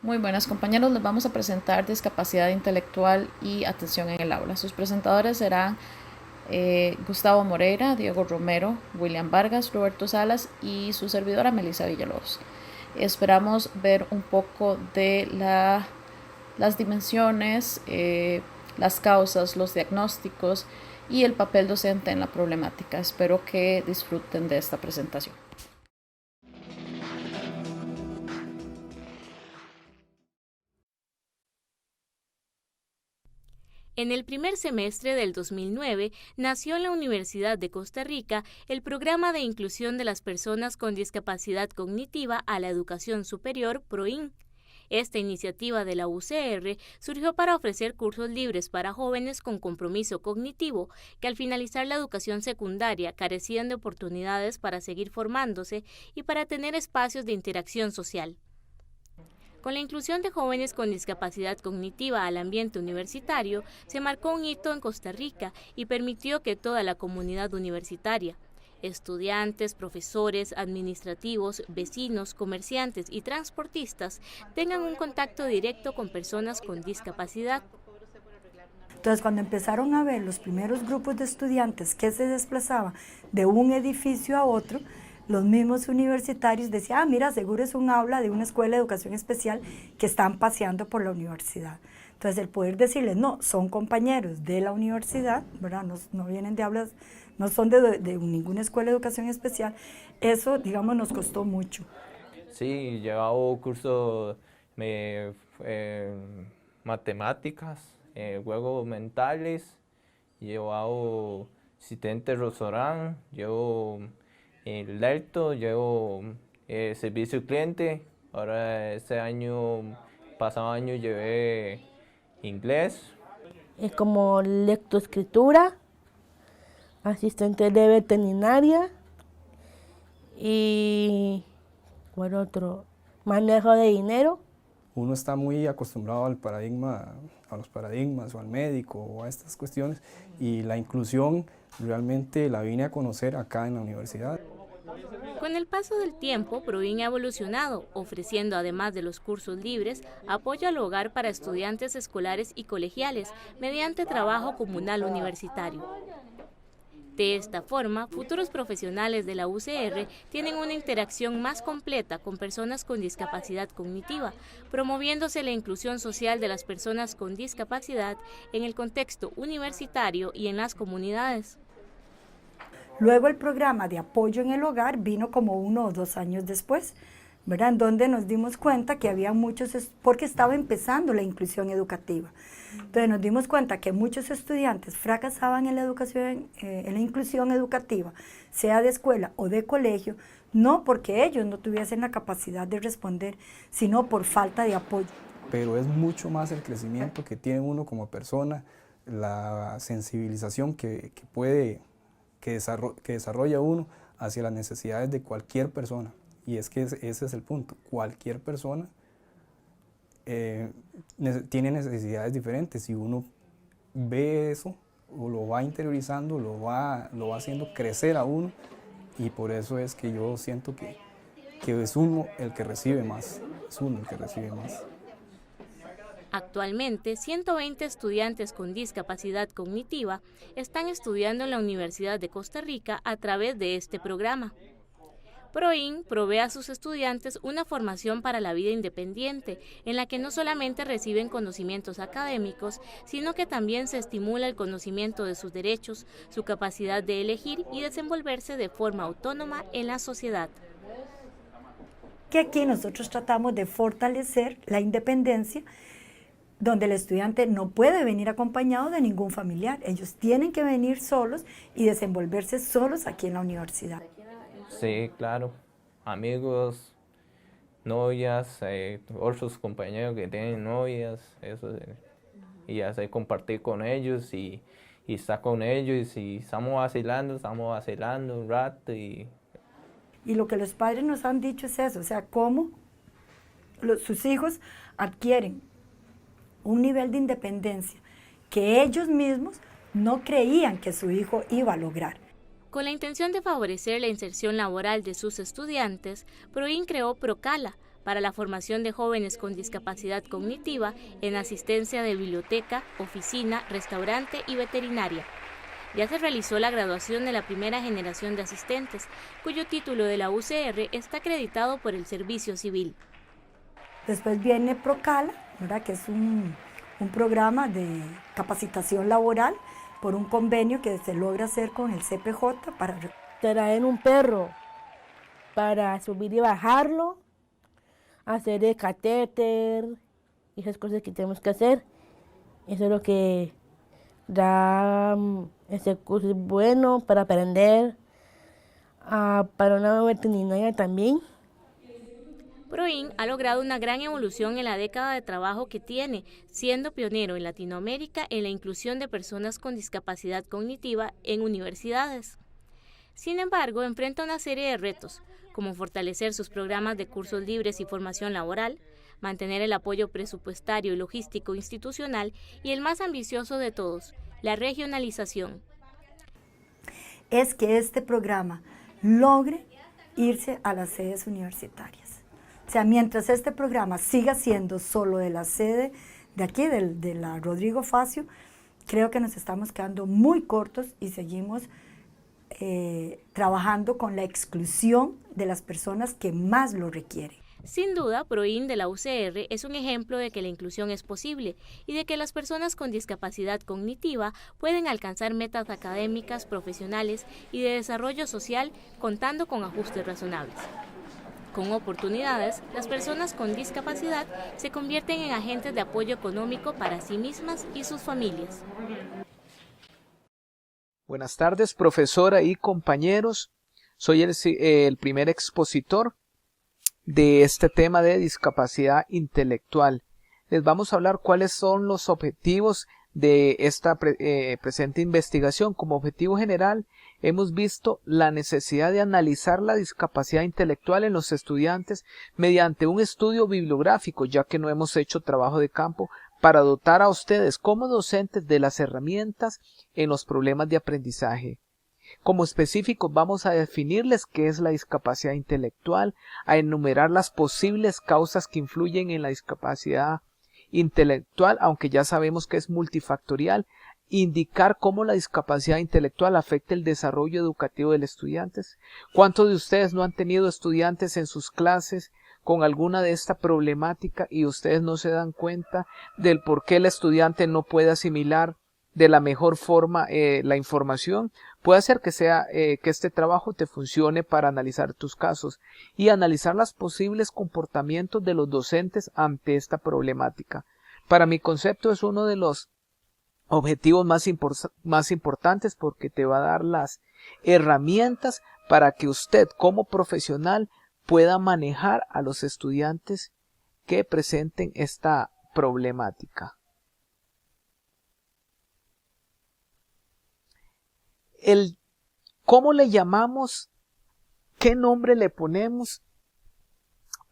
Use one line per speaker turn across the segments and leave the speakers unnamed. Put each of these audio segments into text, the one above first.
Muy buenas compañeros, les vamos a presentar discapacidad intelectual y atención en el aula. Sus presentadores serán Gustavo Moreira, Diego Romero, William Vargas, Roberto Salas y su servidora Melissa Villalobos. Esperamos ver un poco de las dimensiones, las causas, los diagnósticos y el papel docente en la problemática. Espero que disfruten de esta presentación.
En el primer semestre del 2009 nació en la Universidad de Costa Rica el Programa de Inclusión de las Personas con Discapacidad Cognitiva a la Educación Superior, PROIN. Esta iniciativa de la UCR surgió para ofrecer cursos libres para jóvenes con compromiso cognitivo que al finalizar la educación secundaria carecían de oportunidades para seguir formándose y para tener espacios de interacción social. Con la inclusión de jóvenes con discapacidad cognitiva al ambiente universitario, se marcó un hito en Costa Rica y permitió que toda la comunidad universitaria, estudiantes, profesores, administrativos, vecinos, comerciantes y transportistas, tengan un contacto directo con personas con discapacidad.
Entonces, cuando empezaron a ver los primeros grupos de estudiantes que se desplazaban de un edificio a otro, los mismos universitarios decían, mira, seguro es un aula de una escuela de educación especial que están paseando por la universidad. Entonces, el poder decirles, no, son compañeros de la universidad, ¿verdad? No vienen de aulas, no son de ninguna escuela de educación especial, eso, digamos, nos costó mucho.
Sí, llevaba cursos de matemáticas, juegos mentales, llevaba asistente restaurante, llevo el Lerto, llevo servicio al cliente. Ahora pasado año llevé inglés.
Es como lectoescritura, asistente de veterinaria y ¿cuál otro? Manejo de dinero.
Uno está muy acostumbrado al paradigma, a los paradigmas o al médico o a estas cuestiones, y la inclusión realmente la vine a conocer acá en la universidad.
Con el paso del tiempo, PROIN ha evolucionado, ofreciendo además de los cursos libres, apoyo al hogar para estudiantes escolares y colegiales, mediante trabajo comunal universitario. De esta forma, futuros profesionales de la UCR tienen una interacción más completa con personas con discapacidad cognitiva, promoviéndose la inclusión social de las personas con discapacidad en el contexto universitario y en las comunidades.
Luego el programa de apoyo en el hogar vino como 1 o 2 años después, ¿verdad? En donde nos dimos cuenta que había muchos, porque estaba empezando la inclusión educativa. Entonces nos dimos cuenta que muchos estudiantes fracasaban en la educación, en la inclusión educativa, sea de escuela o de colegio, no porque ellos no tuviesen la capacidad de responder, sino por falta de apoyo.
Pero es mucho más el crecimiento que tiene uno como persona, la sensibilización que desarrolla uno hacia las necesidades de cualquier persona. Y es que ese es el punto, cualquier persona tiene necesidades diferentes, y uno ve eso, o lo va interiorizando, lo va haciendo crecer a uno, y por eso es que yo siento que es uno el que recibe más,
Actualmente, 120 estudiantes con discapacidad cognitiva están estudiando en la Universidad de Costa Rica a través de este programa. PROIN provee a sus estudiantes una formación para la vida independiente, en la que no solamente reciben conocimientos académicos, sino que también se estimula el conocimiento de sus derechos, su capacidad de elegir y desenvolverse de forma autónoma en la sociedad.
Que aquí nosotros tratamos de fortalecer la independencia, donde el estudiante no puede venir acompañado de ningún familiar. Ellos tienen que venir solos y desenvolverse solos aquí en la universidad.
Sí, claro. Amigos, novias, otros compañeros que tienen novias, eso, y hacer compartir con ellos y estar con ellos, y estamos vacilando un rato. Y
lo que los padres nos han dicho es eso, o sea, cómo sus hijos adquieren un nivel de independencia que ellos mismos no creían que su hijo iba a lograr.
Con la intención de favorecer la inserción laboral de sus estudiantes, PROIN creó Procala, para la formación de jóvenes con discapacidad cognitiva en asistencia de biblioteca, oficina, restaurante y veterinaria. Ya se realizó la graduación de la primera generación de asistentes, cuyo título de la UCR está acreditado por el Servicio Civil.
Después viene Procala, ¿verdad?, que es un programa de capacitación laboral por un convenio que se logra hacer con el CPJ para
traer un perro para subir y bajarlo, hacer el catéter y esas cosas que tenemos que hacer. Eso es lo que da ese curso, es bueno para aprender, para una veterinaria también.
PROIN ha logrado una gran evolución en la década de trabajo que tiene, siendo pionero en Latinoamérica en la inclusión de personas con discapacidad cognitiva en universidades. Sin embargo, enfrenta una serie de retos, como fortalecer sus programas de cursos libres y formación laboral, mantener el apoyo presupuestario y logístico institucional y el más ambicioso de todos, la regionalización.
Es que este programa logre irse a las sedes universitarias. O sea, mientras este programa siga siendo solo de la sede de aquí, de la Rodrigo Facio, creo que nos estamos quedando muy cortos y seguimos trabajando con la exclusión de las personas que más lo requieren.
Sin duda, PROIN de la UCR es un ejemplo de que la inclusión es posible y de que las personas con discapacidad cognitiva pueden alcanzar metas académicas, profesionales y de desarrollo social contando con ajustes razonables. Con oportunidades, las personas con discapacidad se convierten en agentes de apoyo económico para sí mismas y sus familias.
Buenas tardes, profesora y compañeros. Soy el primer expositor de este tema de discapacidad intelectual. Les vamos a hablar cuáles son los objetivos de esta presente investigación. Como objetivo general, hemos visto la necesidad de analizar la discapacidad intelectual en los estudiantes mediante un estudio bibliográfico, ya que no hemos hecho trabajo de campo, para dotar a ustedes como docentes de las herramientas en los problemas de aprendizaje. Como específicos vamos a definirles qué es la discapacidad intelectual, a enumerar las posibles causas que influyen en la discapacidad intelectual, aunque ya sabemos que es multifactorial, indicar cómo la discapacidad intelectual afecta el desarrollo educativo del estudiante. ¿Cuántos de ustedes no han tenido estudiantes en sus clases con alguna de esta problemática y ustedes no se dan cuenta del por qué el estudiante no puede asimilar de la mejor forma la información? Puede ser que que este trabajo te funcione para analizar tus casos y analizar los posibles comportamientos de los docentes ante esta problemática. Para mi concepto es uno de los objetivos más importantes porque te va a dar las herramientas para que usted como profesional pueda manejar a los estudiantes que presenten esta problemática. ¿Cómo le llamamos? ¿Qué nombre le ponemos?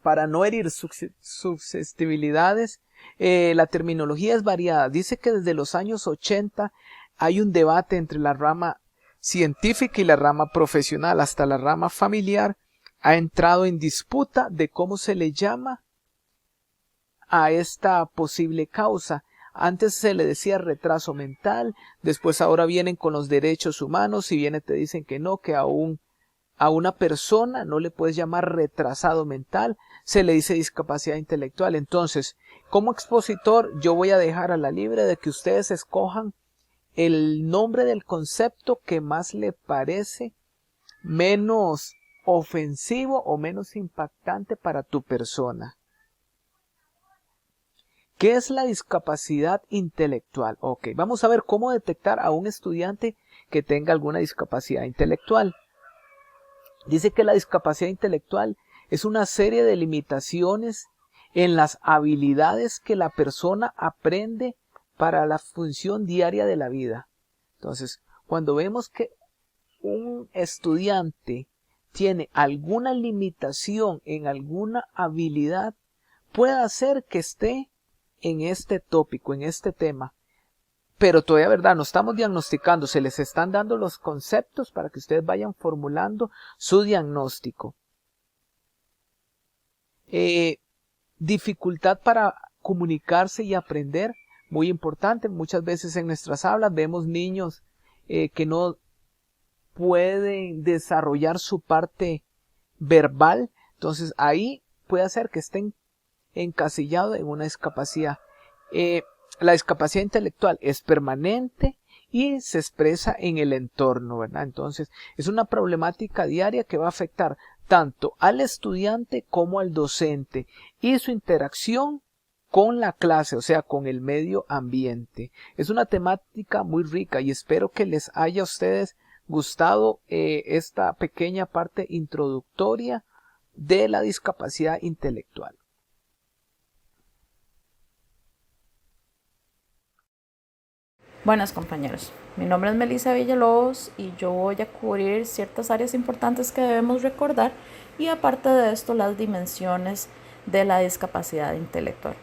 Para no herir susceptibilidades, la terminología es variada. Dice que desde los años 80 hay un debate entre la rama científica y la rama profesional. Hasta la rama familiar ha entrado en disputa de cómo se le llama a esta posible causa. Antes se le decía retraso mental, después ahora vienen con los derechos humanos y te dicen que no, que a una persona no le puedes llamar retrasado mental, se le dice discapacidad intelectual. Entonces, como expositor, yo voy a dejar a la libre de que ustedes escojan el nombre del concepto que más le parece menos ofensivo o menos impactante para tu persona. ¿Qué es la discapacidad intelectual? Ok, vamos a ver cómo detectar a un estudiante que tenga alguna discapacidad intelectual. Dice que la discapacidad intelectual es una serie de limitaciones en las habilidades que la persona aprende para la función diaria de la vida. Entonces, cuando vemos que un estudiante tiene alguna limitación en alguna habilidad, puede hacer que esté en este tópico, en este tema, pero todavía, ¿verdad? No estamos diagnosticando, se les están dando los conceptos para que ustedes vayan formulando su diagnóstico. dificultad para comunicarse y aprender, muy importante. Muchas veces en nuestras aulas vemos niños que no pueden desarrollar su parte verbal, entonces ahí puede hacer que estén encasillados en una discapacidad. La discapacidad intelectual es permanente y se expresa en el entorno, ¿verdad? Entonces es una problemática diaria que va a afectar tanto al estudiante como al docente y su interacción con la clase, o sea, con el medio ambiente. Es una temática muy rica y espero que les haya a ustedes gustado esta pequeña parte introductoria de la discapacidad intelectual.
Buenas compañeros, mi nombre es Melissa Villalobos y yo voy a cubrir ciertas áreas importantes que debemos recordar y aparte de esto las dimensiones de la discapacidad intelectual.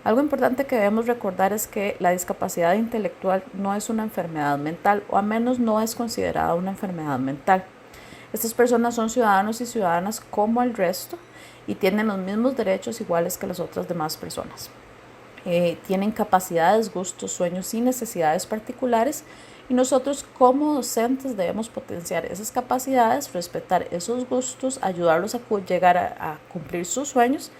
Algo importante que debemos recordar es que la discapacidad intelectual no es una enfermedad mental o al menos no es considerada una enfermedad mental. Estas personas son ciudadanos y ciudadanas como el resto y tienen los mismos derechos iguales que las otras demás personas. Tienen capacidades, gustos, sueños y necesidades particulares y nosotros como docentes debemos potenciar esas capacidades, respetar esos gustos, ayudarlos a llegar a cumplir sus sueños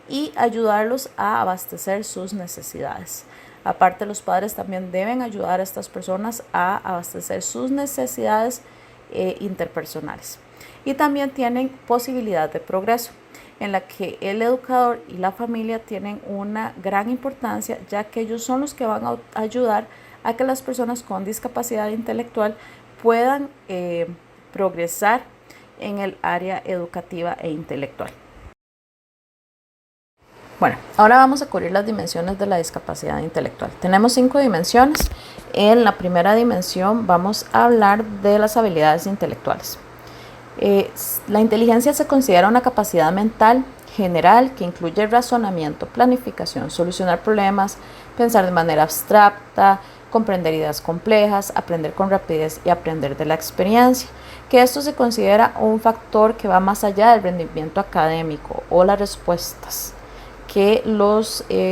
y ayudarlos a abastecer sus necesidades. Aparte, los padres también deben ayudar a estas personas a abastecer sus necesidades interpersonales y también tienen posibilidad de progreso, en la que el educador y la familia tienen una gran importancia, ya que ellos son los que van a ayudar a que las personas con discapacidad intelectual puedan progresar en el área educativa e intelectual. Bueno, ahora vamos a cubrir las dimensiones de la discapacidad intelectual. Tenemos 5 dimensiones. En la primera dimensión vamos a hablar de las habilidades intelectuales. La inteligencia se considera una capacidad mental general que incluye razonamiento, planificación, solucionar problemas, pensar de manera abstracta, comprender ideas complejas, aprender con rapidez y aprender de la experiencia, que esto se considera un factor que va más allá del rendimiento académico o las respuestas que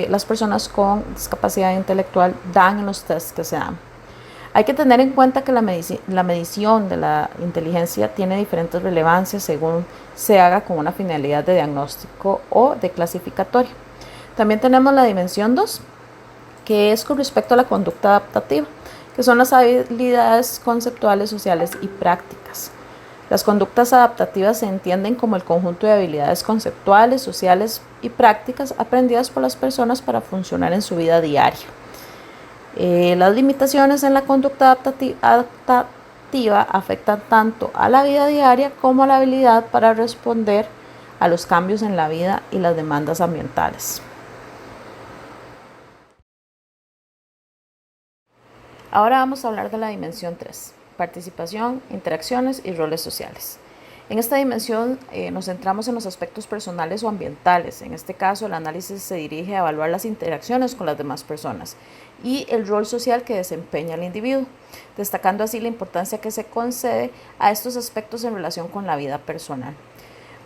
las personas con discapacidad intelectual dan en los tests que se dan. Hay que tener en cuenta que la medición de la inteligencia tiene diferentes relevancias según se haga con una finalidad de diagnóstico o de clasificatoria. También tenemos la dimensión 2, que es con respecto a la conducta adaptativa, que son las habilidades conceptuales, sociales y prácticas. Las conductas adaptativas se entienden como el conjunto de habilidades conceptuales, sociales y prácticas aprendidas por las personas para funcionar en su vida diaria. Las limitaciones en la conducta adaptativa afectan tanto a la vida diaria como a la habilidad para responder a los cambios en la vida y las demandas ambientales. Ahora vamos a hablar de la dimensión 3, participación, interacciones y roles sociales. En esta dimensión nos centramos en los aspectos personales o ambientales. En este caso, el análisis se dirige a evaluar las interacciones con las demás personas y el rol social que desempeña el individuo, destacando así la importancia que se concede a estos aspectos en relación con la vida personal.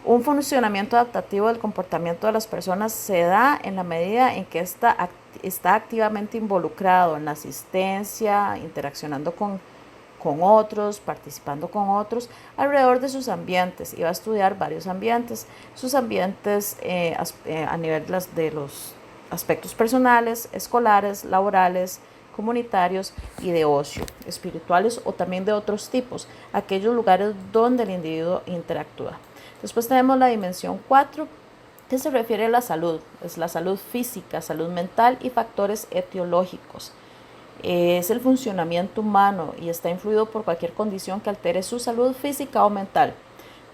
Un funcionamiento adaptativo del comportamiento de las personas se da en la medida en que está activamente involucrado en la asistencia, interaccionando con otros, participando con otros alrededor de sus ambientes y va a estudiar varios ambientes, sus ambientes a nivel de los aspectos personales, escolares, laborales, comunitarios y de ocio, espirituales o también de otros tipos, aquellos lugares donde el individuo interactúa. Después tenemos la dimensión 4, que se refiere a la salud, es la salud física, salud mental y factores etiológicos. Es el funcionamiento humano y está influido por cualquier condición que altere su salud física o mental.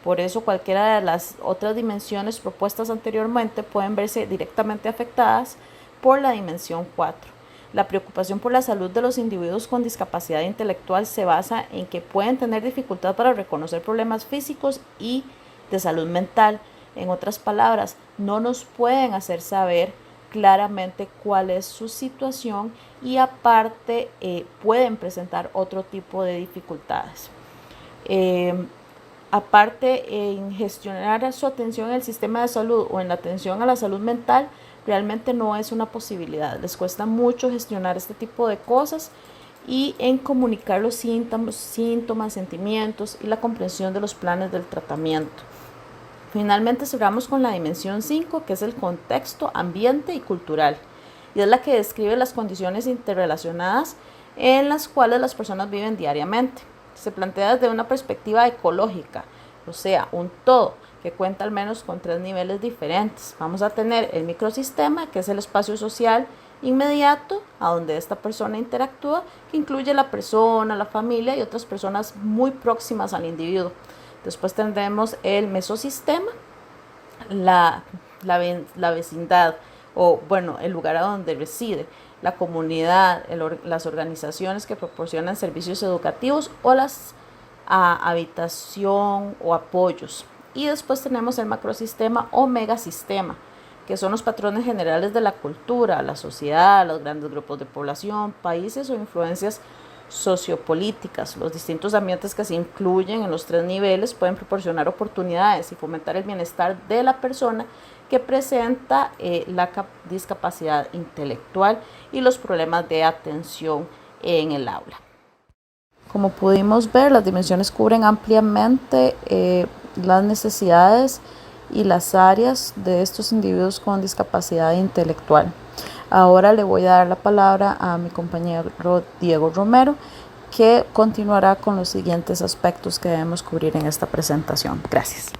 Por eso cualquiera de las otras dimensiones propuestas anteriormente pueden verse directamente afectadas por la dimensión 4. La preocupación por la salud de los individuos con discapacidad intelectual se basa en que pueden tener dificultad para reconocer problemas físicos y de salud mental. En otras palabras, no nos pueden hacer saber claramente cuál es su situación y aparte pueden presentar otro tipo de dificultades. aparte en gestionar su atención en el sistema de salud o en la atención a la salud mental, realmente no es una posibilidad. Les cuesta mucho gestionar este tipo de cosas y en comunicar los síntomas, sentimientos y la comprensión de los planes del tratamiento. Finalmente cerramos con la dimensión 5, que es el contexto, ambiente y cultural, y es la que describe las condiciones interrelacionadas en las cuales las personas viven diariamente. Se plantea desde una perspectiva ecológica, o sea, un todo que cuenta al menos con 3 niveles diferentes. Vamos a tener el microsistema, que es el espacio social inmediato a donde esta persona interactúa, que incluye la persona, la familia y otras personas muy próximas al individuo. Después tendremos el mesosistema, la vecindad, o bueno, el lugar a donde reside, la comunidad, las organizaciones que proporcionan servicios educativos o las habitación o apoyos. Y después tenemos el macrosistema o megasistema, que son los patrones generales de la cultura, la sociedad, los grandes grupos de población, países o influencias sociopolíticas. Los distintos ambientes que se incluyen en los 3 niveles pueden proporcionar oportunidades y fomentar el bienestar de la persona que presenta la discapacidad intelectual y los problemas de atención en el aula. Como pudimos ver, las dimensiones cubren ampliamente las necesidades y las áreas de estos individuos con discapacidad intelectual. Ahora le voy a dar la palabra a mi compañero Diego Romero, que continuará con los siguientes aspectos que debemos cubrir en esta presentación. Gracias.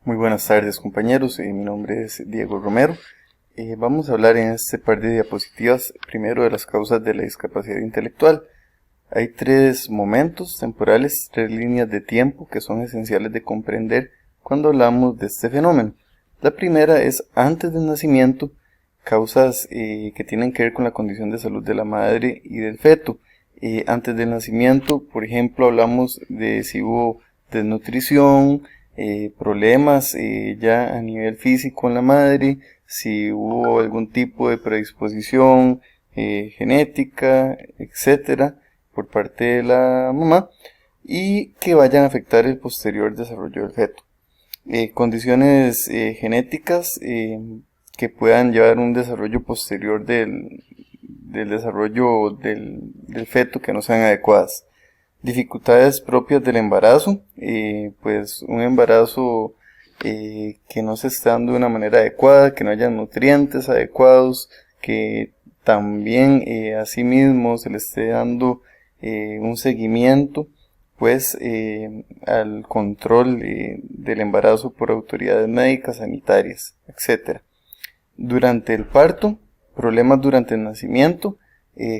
Muy buenas tardes, compañeros, mi nombre es Diego Romero. Vamos a hablar en este par de diapositivas primero de las causas de la discapacidad intelectual. Hay 3 momentos temporales, 3 líneas de tiempo que son esenciales de comprender cuando hablamos de este fenómeno. La primera es antes del nacimiento, causas que tienen que ver con la condición de salud de la madre y del feto. Antes del nacimiento, por ejemplo, hablamos de si hubo desnutrición, problemas ya a nivel físico en la madre, si hubo algún tipo de predisposición genética, etcétera, por parte de la mamá, y que vayan a afectar el posterior desarrollo del feto. Condiciones genéticas que puedan llevar un desarrollo posterior del desarrollo del feto que no sean adecuadas. Dificultades propias del embarazo, pues un embarazo que no se está dando de una manera adecuada, que no haya nutrientes adecuados, que también asimismo se le esté dando un seguimiento pues al control del embarazo por autoridades médicas, sanitarias, etc. Durante el parto, problemas durante el nacimiento,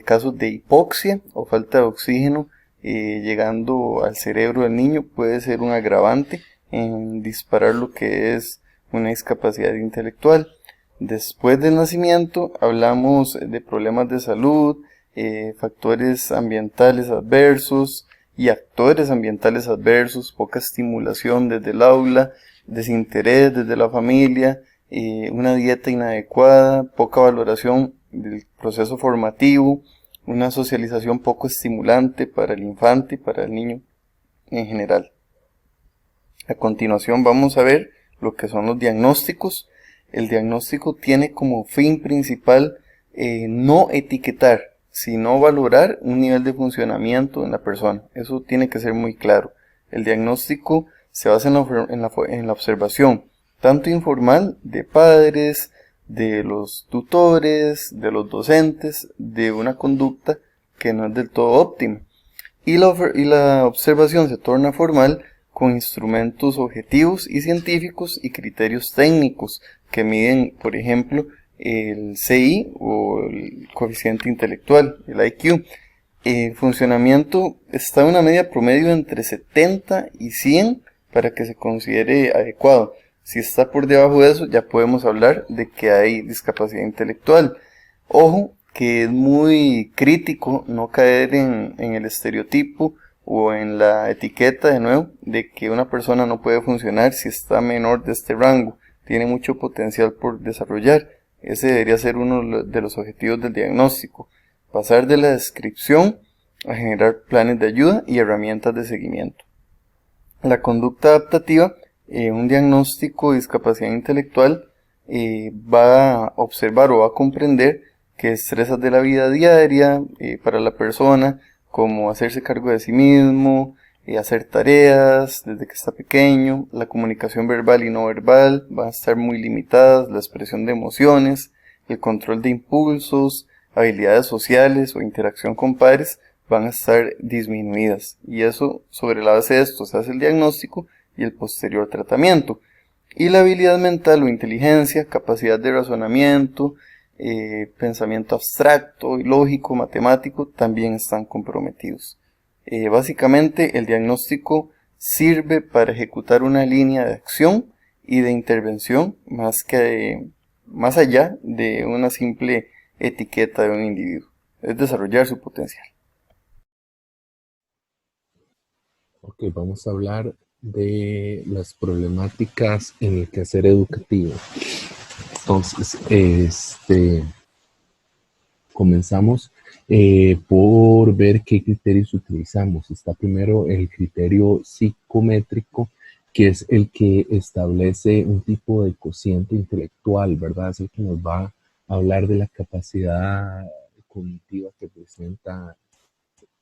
casos de hipoxia o falta de oxígeno llegando al cerebro del niño puede ser un agravante en disparar lo que es una discapacidad intelectual. Después del nacimiento hablamos de problemas de salud, factores ambientales adversos y actores ambientales adversos, poca estimulación desde el aula, desinterés desde la familia, una dieta inadecuada, poca valoración del proceso formativo, una socialización poco estimulante para el infante y para el niño en general. A continuación vamos a ver lo que son los diagnósticos. El diagnóstico tiene como fin principal no etiquetar, sino valorar un nivel de funcionamiento en la persona. Eso tiene que ser muy claro. El diagnóstico se basa en la observación, tanto informal, de padres, de los tutores, de los docentes, de una conducta que no es del todo óptima. Y la observación se torna formal con instrumentos objetivos y científicos y criterios técnicos que miden, por ejemplo, el CI o el coeficiente intelectual, el IQ. El funcionamiento está en una media promedio entre 70 y 100 para que se considere adecuado. Si está por debajo de eso, ya podemos hablar de que hay discapacidad intelectual. Ojo, que es muy crítico no caer en el estereotipo o en la etiqueta, de nuevo, de que una persona no puede funcionar si está menor de este rango. Tiene mucho potencial por desarrollar. Ese debería ser uno de los objetivos del diagnóstico. pasar de la descripción a generar planes de ayuda y herramientas de seguimiento. La conducta adaptativa, un diagnóstico de discapacidad intelectual, va a observar o va a comprender que estresas de la vida diaria para la persona, como hacerse cargo de sí mismo, hacer tareas desde que está pequeño, la comunicación verbal y no verbal van a estar muy limitadas, la expresión de emociones, el control de impulsos, habilidades sociales o interacción con pares van a estar disminuidas, y eso, sobre la base de esto se hace el diagnóstico y el posterior tratamiento. Y la habilidad mental o inteligencia, capacidad de razonamiento, pensamiento abstracto y lógico, matemático, también están comprometidos. Básicamente el diagnóstico sirve para ejecutar una línea de acción y de intervención más allá de una simple etiqueta de un individuo. Es desarrollar su potencial.
Ok, vamos a hablar de las problemáticas en el quehacer educativo. Entonces, comenzamos por ver qué criterios utilizamos. Está primero el criterio psicométrico, que es el que establece un tipo de cociente intelectual, ¿verdad? Es el que nos va a hablar de la capacidad cognitiva que presenta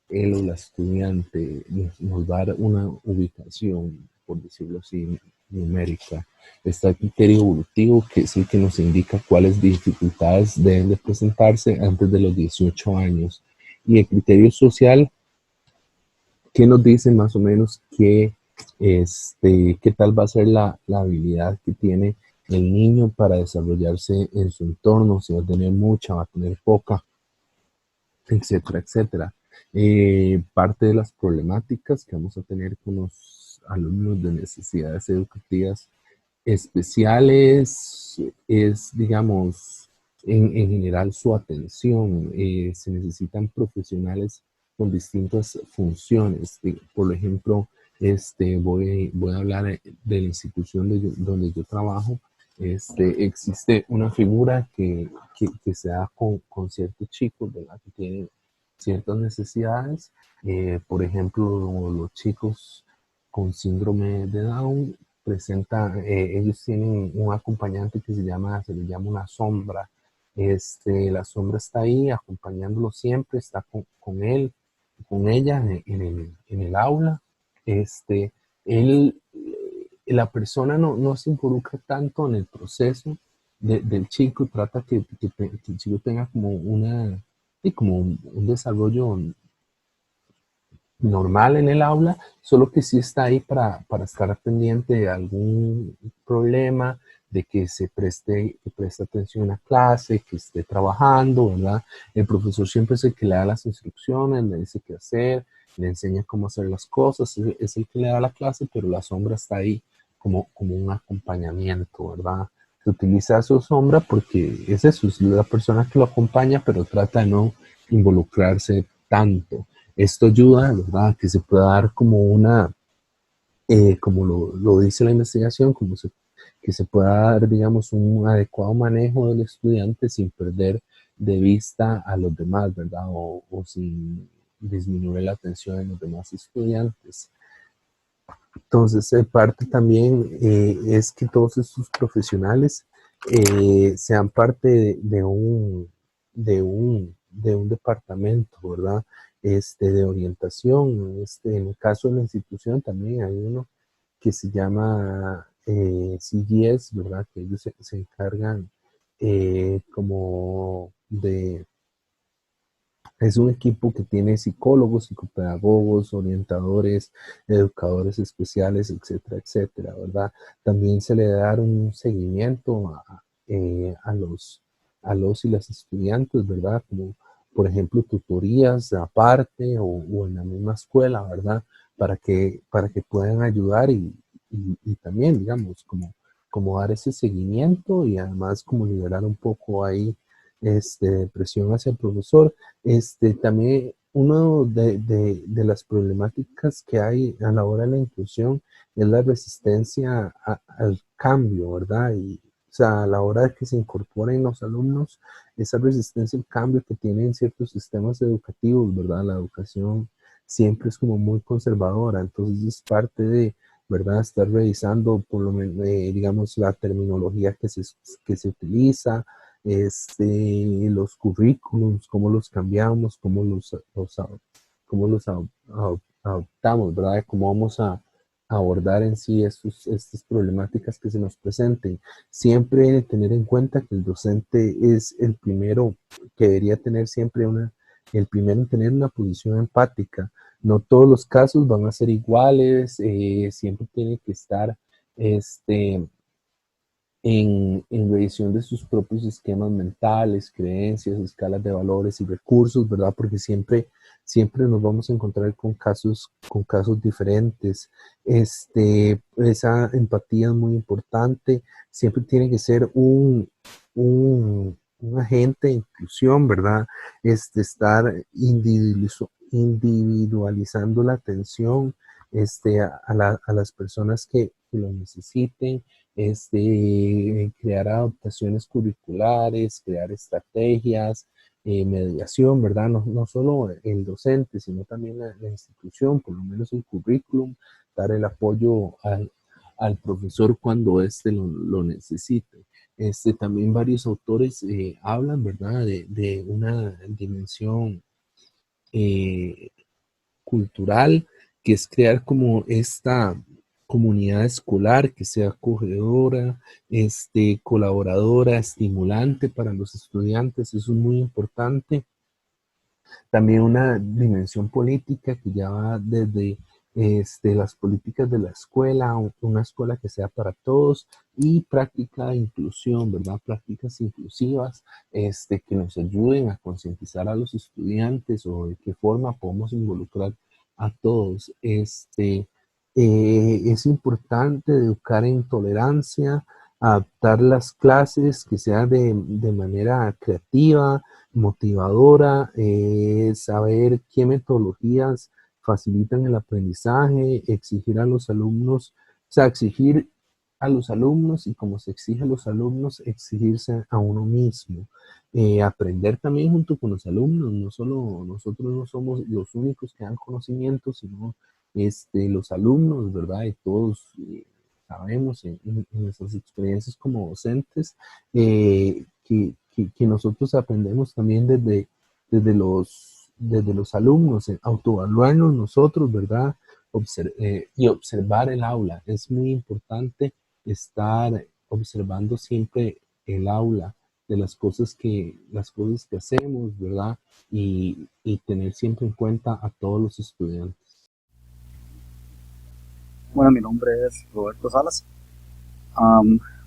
él o la estudiante, nos va a dar una ubicación, por decirlo así, numérica. Está el criterio evolutivo, que es el que nos indica cuáles dificultades deben de presentarse antes de los 18 años. Y el criterio social, que nos dice más o menos qué tal va a ser la habilidad que tiene el niño para desarrollarse en su entorno, si va a tener mucha, va a tener poca, etcétera, etcétera. Parte de las problemáticas que vamos a tener con los alumnos de necesidades educativas especiales es, digamos, en general su atención. Se necesitan profesionales con distintas funciones. Por ejemplo, voy a hablar de la institución donde yo trabajo. Existe una figura que se da con ciertos chicos, ¿verdad? Que tienen ciertas necesidades. Por ejemplo, los chicos con síndrome de Down ellos tienen un acompañante que se le llama una sombra. La sombra está ahí acompañándolo siempre, está con él, con ella en el aula. La persona no se involucra tanto en el proceso del chico, trata que el chico tenga como un desarrollo normal en el aula, solo que sí está ahí para estar pendiente de algún problema, de que preste atención a clase, que esté trabajando, ¿verdad? El profesor siempre es el que le da las instrucciones, le dice qué hacer, le enseña cómo hacer las cosas, es el que le da la clase, pero la sombra está ahí como un acompañamiento, ¿verdad? Se utiliza su sombra porque es eso, es la persona que lo acompaña, pero trata de no involucrarse tanto. Esto ayuda, ¿verdad?, que se pueda dar como como lo dice la investigación, que se pueda dar, digamos, un adecuado manejo del estudiante sin perder de vista a los demás, ¿verdad?, o sin disminuir la atención de los demás estudiantes. Entonces, parte también es que todos estos profesionales sean parte de un departamento, ¿verdad?, de orientación. En el caso de la institución también hay uno que se llama CGS, ¿verdad?, que ellos se encargan como es un equipo que tiene psicólogos, psicopedagogos, orientadores, educadores especiales, etcétera, etcétera, ¿verdad? También se le da un seguimiento a los y las estudiantes, ¿verdad? Como, por ejemplo, tutorías aparte o en la misma escuela, ¿verdad? Para que puedan ayudar y también, digamos, como dar ese seguimiento y además como liberar un poco ahí presión hacia el profesor. También uno de las problemáticas que hay a la hora de la inclusión es la resistencia al cambio, ¿verdad? O sea, a la hora de que se incorporen los alumnos, esa resistencia al cambio que tienen ciertos sistemas educativos, ¿verdad? La educación siempre es como muy conservadora, entonces es parte de, ¿verdad? Estar revisando por lo menos, digamos, la terminología que se utiliza, los currículums, cómo los cambiamos, cómo los adoptamos, ¿verdad? Cómo vamos a abordar en sí estas problemáticas que se nos presenten. Siempre hay que tener en cuenta que el docente es el primero que debería tener siempre el primero en tener una posición empática. No todos los casos van a ser iguales, siempre tiene que estar en revisión de sus propios esquemas mentales, creencias, escalas de valores y recursos, ¿verdad? Porque siempre nos vamos a encontrar con casos diferentes. Esa empatía es muy importante. Siempre tiene que ser un agente de inclusión, ¿verdad? Estar individualizando la atención a las personas que lo necesiten, crear adaptaciones curriculares, crear estrategias, mediación, ¿verdad? No solo el docente, sino también la institución, por lo menos el currículum, dar el apoyo al profesor cuando lo necesite. También varios autores hablan, ¿verdad?, de una dimensión cultural, que es crear como esta comunidad escolar que sea acogedora, colaboradora, estimulante para los estudiantes. Eso es muy importante. También una dimensión política que ya va desde las políticas de la escuela, una escuela que sea para todos, y práctica de inclusión, ¿verdad? Prácticas inclusivas que nos ayuden a concientizar a los estudiantes o de qué forma podemos involucrar a todos. Es importante educar en tolerancia, adaptar las clases que sean de manera creativa, motivadora, saber qué metodologías facilitan el aprendizaje, exigir a los alumnos, o sea, exigir a los alumnos, y como se exige a los alumnos, exigirse a uno mismo. Aprender también junto con los alumnos, no solo nosotros no somos los únicos que dan conocimiento, sino los alumnos, ¿verdad? Y todos sabemos en nuestras experiencias como docentes que nosotros aprendemos también desde los alumnos, autoevaluarnos nosotros, ¿verdad? Y observar el aula. Es muy importante estar observando siempre el aula, de las cosas que hacemos, ¿verdad? Y tener siempre en cuenta a todos los estudiantes.
Bueno, mi nombre es Roberto Salas.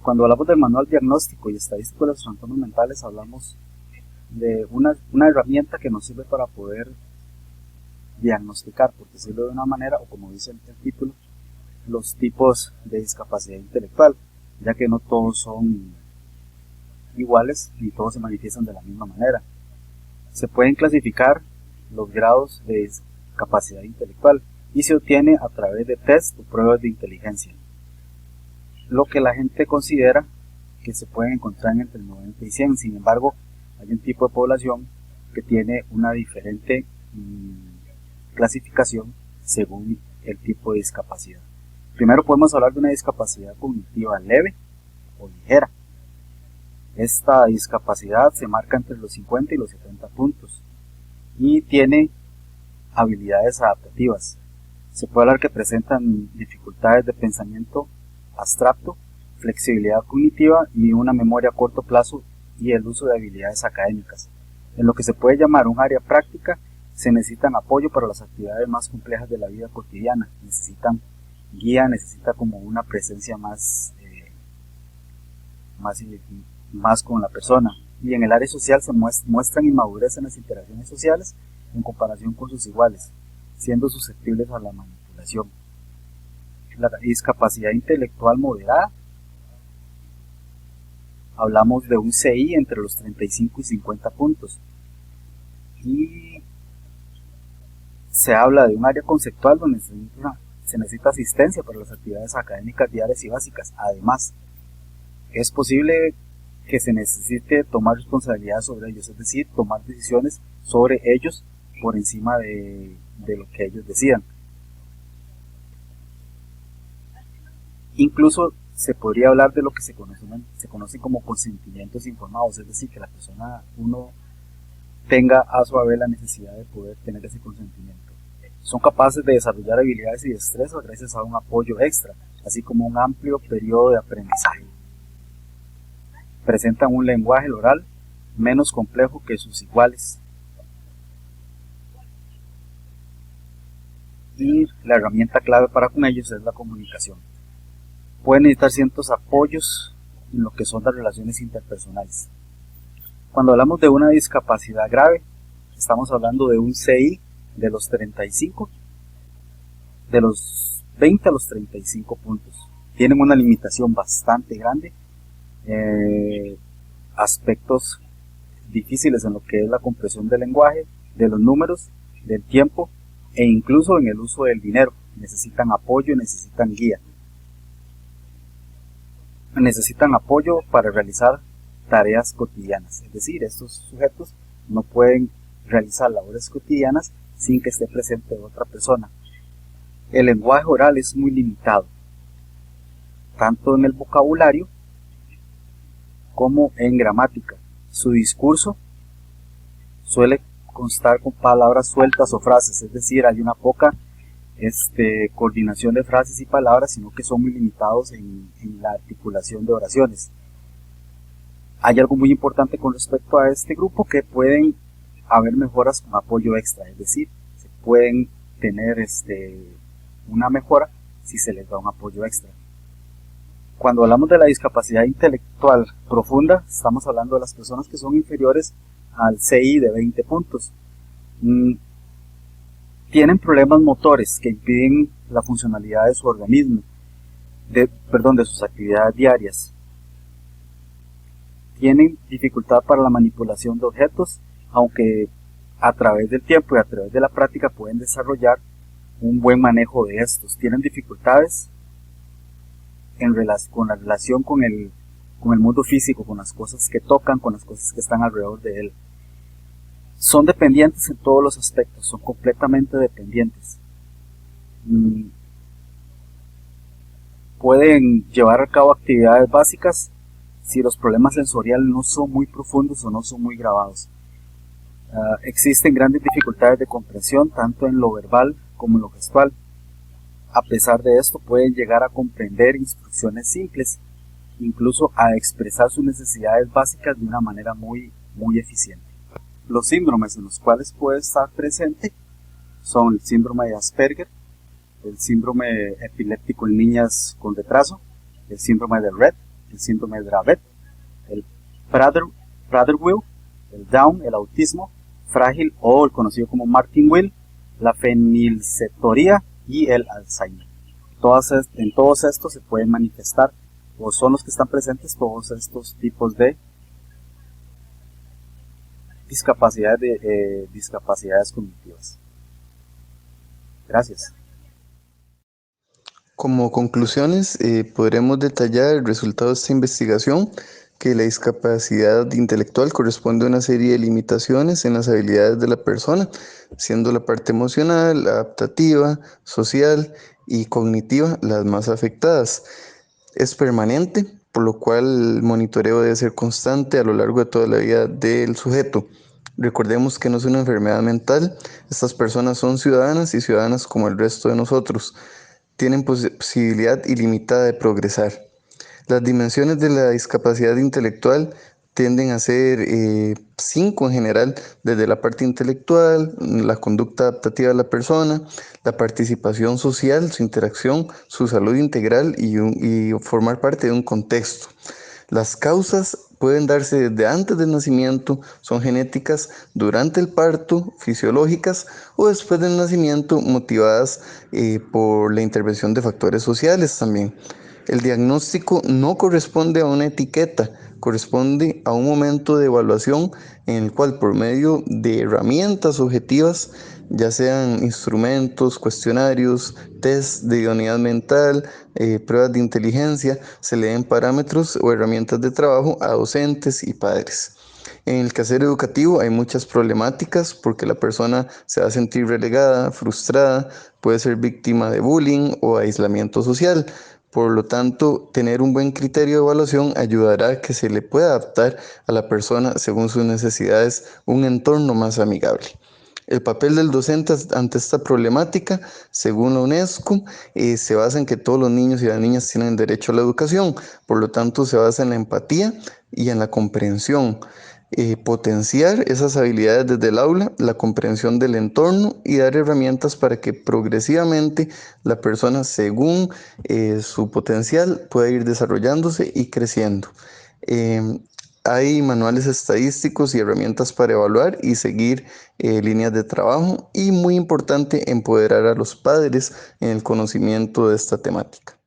Cuando hablamos del manual diagnóstico y estadístico de los trastornos mentales, hablamos de una herramienta que nos sirve para poder diagnosticar, por decirlo de una manera, o como dice el título, los tipos de discapacidad intelectual, ya que no todos son iguales ni todos se manifiestan de la misma manera. Se pueden clasificar los grados de discapacidad intelectual y se obtiene a través de test o pruebas de inteligencia, lo que la gente considera que se pueden encontrar entre el 90 y 100. Sin embargo, hay un tipo de población que tiene una diferente clasificación según el tipo de discapacidad. Primero podemos hablar de una discapacidad cognitiva leve o ligera. Esta discapacidad se marca entre los 50 y los 70 puntos y tiene habilidades adaptativas. Se puede hablar que presentan dificultades de pensamiento abstracto, flexibilidad cognitiva y una memoria a corto plazo y el uso de habilidades académicas. En lo que se puede llamar un área práctica, se necesitan apoyo para las actividades más complejas de la vida cotidiana, necesitan guía, necesita como una presencia más con la persona. Y en el área social se muestran inmadurez en las interacciones sociales en comparación con sus iguales, siendo susceptibles a la manipulación. La discapacidad intelectual moderada, hablamos de un CI entre los 35 y 50 puntos. Y se habla de un área conceptual donde se necesita asistencia para las actividades académicas diarias y básicas. Además, es posible que se necesite tomar responsabilidad sobre ellos, es decir, tomar decisiones sobre ellos por encima de lo que ellos decidan. Incluso se podría hablar de lo que se conocen como consentimientos informados, es decir, que la persona, uno tenga a su haber la necesidad de poder tener ese consentimiento. Son capaces de desarrollar habilidades y destrezas gracias a un apoyo extra, así como un amplio periodo de aprendizaje. Presentan un lenguaje oral menos complejo que sus iguales. Y la herramienta clave para con ellos es la comunicación. Pueden necesitar ciertos apoyos en lo que son las relaciones interpersonales. Cuando hablamos de una discapacidad grave, estamos hablando de un CI de los 35, de los 20 a los 35 puntos. Tienen una limitación bastante grande, aspectos difíciles en lo que es la comprensión del lenguaje, de los números, del tiempo e incluso en el uso del dinero. Necesitan apoyo, necesitan guía. Necesitan apoyo para realizar tareas cotidianas, es decir, estos sujetos no pueden realizar labores cotidianas sin que esté presente otra persona. El lenguaje oral es muy limitado, tanto en el vocabulario como en gramática. Su discurso suele constar con palabras sueltas o frases, es decir, hay una poca coordinación de frases y palabras, sino que son muy limitados en la articulación de oraciones. Hay algo muy importante con respecto a este grupo, que pueden haber mejoras con apoyo extra, es decir, se pueden tener una mejora si se les da un apoyo extra. Cuando hablamos de la discapacidad intelectual profunda, estamos hablando de las personas que son inferiores al CI de 20 puntos. Tienen problemas motores que impiden la funcionalidad de su organismo, de sus actividades diarias. Tienen dificultad para la manipulación de objetos, aunque a través del tiempo y a través de la práctica pueden desarrollar un buen manejo de estos. Tienen dificultades con la relación con el mundo físico, con las cosas que tocan, con las cosas que están alrededor de él. Son dependientes en todos los aspectos, son completamente dependientes. Pueden llevar a cabo actividades básicas si los problemas sensoriales no son muy profundos o no son muy grabados. Existen grandes dificultades de comprensión, tanto en lo verbal como en lo gestual. A pesar de esto, pueden llegar a comprender instrucciones simples, incluso a expresar sus necesidades básicas de una manera muy eficiente. Los síndromes en los cuales puede estar presente son el síndrome de Asperger, el síndrome epiléptico en niñas con retraso, el síndrome de Rett, el síndrome de Dravet, el Prader-Willi, el Down, el autismo frágil o el conocido como Martin-Will, la fenilcetoría y el Alzheimer. En todos estos se pueden manifestar, o son los que están presentes, todos estos tipos de discapacidades cognitivas. Gracias.
Como conclusiones, podremos detallar el resultado de esta investigación, que la discapacidad intelectual corresponde a una serie de limitaciones en las habilidades de la persona, siendo la parte emocional, adaptativa, social y cognitiva las más afectadas. Es permanente, por lo cual el monitoreo debe ser constante a lo largo de toda la vida del sujeto. Recordemos que no es una enfermedad mental, estas personas son ciudadanas y ciudadanas como el resto de nosotros. Tienen posibilidad ilimitada de progresar. Las dimensiones de la discapacidad intelectual tienden a ser 5 en general, desde la parte intelectual, la conducta adaptativa de la persona, la participación social, su interacción, su salud integral y formar parte de un contexto. Las causas pueden darse desde antes del nacimiento, son genéticas, durante el parto, fisiológicas o después del nacimiento, motivadas por la intervención de factores sociales también. El diagnóstico no corresponde a una etiqueta, corresponde a un momento de evaluación en el cual por medio de herramientas objetivas, ya sean instrumentos, cuestionarios, test de idoneidad mental, pruebas de inteligencia, se le den parámetros o herramientas de trabajo a docentes y padres. En el quehacer educativo hay muchas problemáticas porque la persona se va a sentir relegada, frustrada, puede ser víctima de bullying o aislamiento social. Por lo tanto, tener un buen criterio de evaluación ayudará a que se le pueda adaptar a la persona según sus necesidades un entorno más amigable. El papel del docente ante esta problemática, según la UNESCO, se basa en que todos los niños y las niñas tienen derecho a la educación, por lo tanto se basa en la empatía y en la comprensión. Potenciar esas habilidades desde el aula, la comprensión del entorno y dar herramientas para que progresivamente la persona, según su potencial, pueda ir desarrollándose y creciendo. Hay manuales estadísticos y herramientas para evaluar y seguir líneas de trabajo y, muy importante, empoderar a los padres en el conocimiento de esta temática.